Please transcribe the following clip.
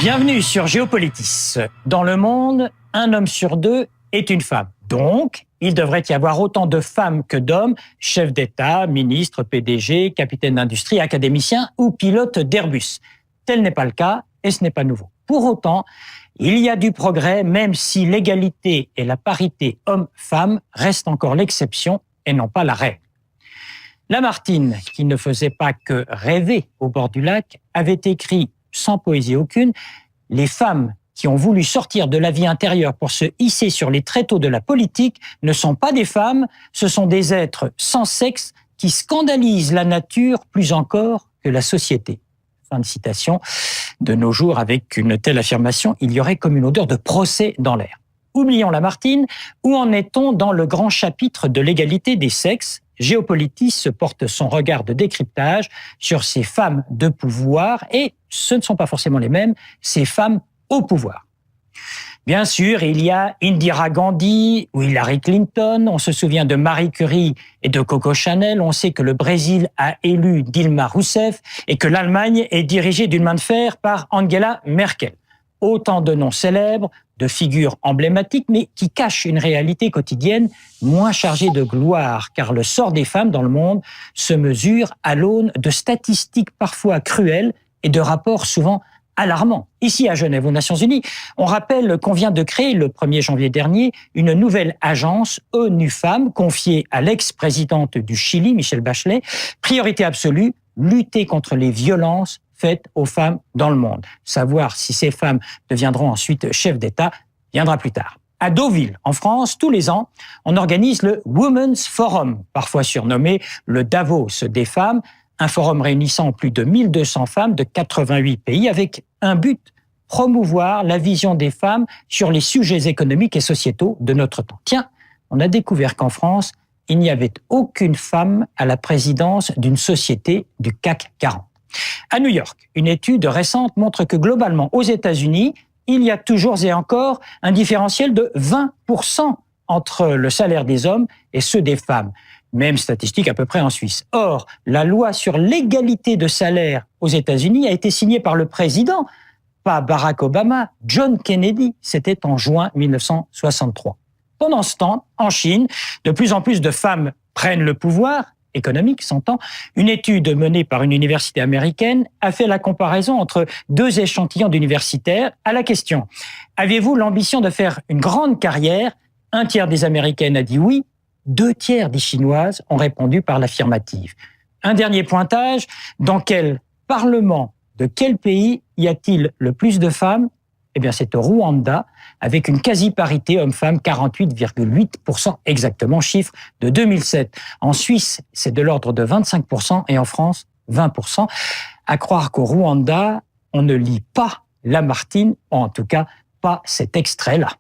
Bienvenue sur Géopolitis. Dans le monde, un homme sur deux est une femme. Donc, il devrait y avoir autant de femmes que d'hommes, chefs d'État, ministres, PDG, capitaines d'industrie, académiciens ou pilotes d'Airbus. Tel n'est pas le cas et ce n'est pas nouveau. Pour autant, il y a du progrès, même si l'égalité et la parité homme-femme restent encore l'exception et non pas la règle. Lamartine, qui ne faisait pas que rêver au bord du lac, avait écrit, sans poésie aucune, « Les femmes qui ont voulu sortir de la vie intérieure pour se hisser sur les tréteaux de la politique ne sont pas des femmes, ce sont des êtres sans sexe qui scandalisent la nature plus encore que la société. » Fin de citation. De nos jours, avec une telle affirmation, il y aurait comme une odeur de procès dans l'air. Oublions Lamartine, où en est-on dans le grand chapitre de l'égalité des sexes ? Géopolitis se porte son regard de décryptage sur ces femmes de pouvoir, et ce ne sont pas forcément les mêmes, ces femmes au pouvoir. Bien sûr, il y a Indira Gandhi ou Hillary Clinton, on se souvient de Marie Curie et de Coco Chanel, on sait que le Brésil a élu Dilma Rousseff et que l'Allemagne est dirigée d'une main de fer par Angela Merkel. Autant de noms célèbres, de figures emblématiques, mais qui cachent une réalité quotidienne moins chargée de gloire, car le sort des femmes dans le monde se mesure à l'aune de statistiques parfois cruelles et de rapports souvent alarmants. Ici à Genève, aux Nations Unies, on rappelle qu'on vient de créer le 1er janvier dernier une nouvelle agence ONU Femmes confiée à l'ex-présidente du Chili, Michelle Bachelet. Priorité absolue, lutter contre les violences faites aux femmes dans le monde. Savoir si ces femmes deviendront ensuite chefs d'État viendra plus tard. À Deauville, en France, tous les ans, on organise le Women's Forum, parfois surnommé le Davos des femmes, un forum réunissant plus de 1200 femmes de 88 pays avec un but, promouvoir la vision des femmes sur les sujets économiques et sociétaux de notre temps. Tiens, on a découvert qu'en France, il n'y avait aucune femme à la présidence d'une société du CAC 40. À New York, une étude récente montre que globalement, aux États-Unis, il y a toujours et encore un différentiel de 20% entre le salaire des hommes et ceux des femmes. Même statistique à peu près en Suisse. Or, la loi sur l'égalité de salaire aux États-Unis a été signée par le président, pas Barack Obama, John Kennedy. C'était en juin 1963. Pendant ce temps, en Chine, de plus en plus de femmes prennent le pouvoir, économique, s'entend. Une étude menée par une université américaine a fait la comparaison entre deux échantillons d'universitaires à la question « Avez-vous l'ambition de faire une grande carrière ?» Un tiers des Américaines a dit oui, 2/3 des Chinoises ont répondu par l'affirmative. Un dernier pointage, dans quel parlement de quel pays y a-t-il le plus de femmes ? Eh bien, c'est au Rwanda, avec une quasi-parité homme-femme, 48,8% exactement, chiffre de 2007. En Suisse, c'est de l'ordre de 25% et en France, 20%. À croire qu'au Rwanda, on ne lit pas Lamartine, ou en tout cas pas cet extrait-là.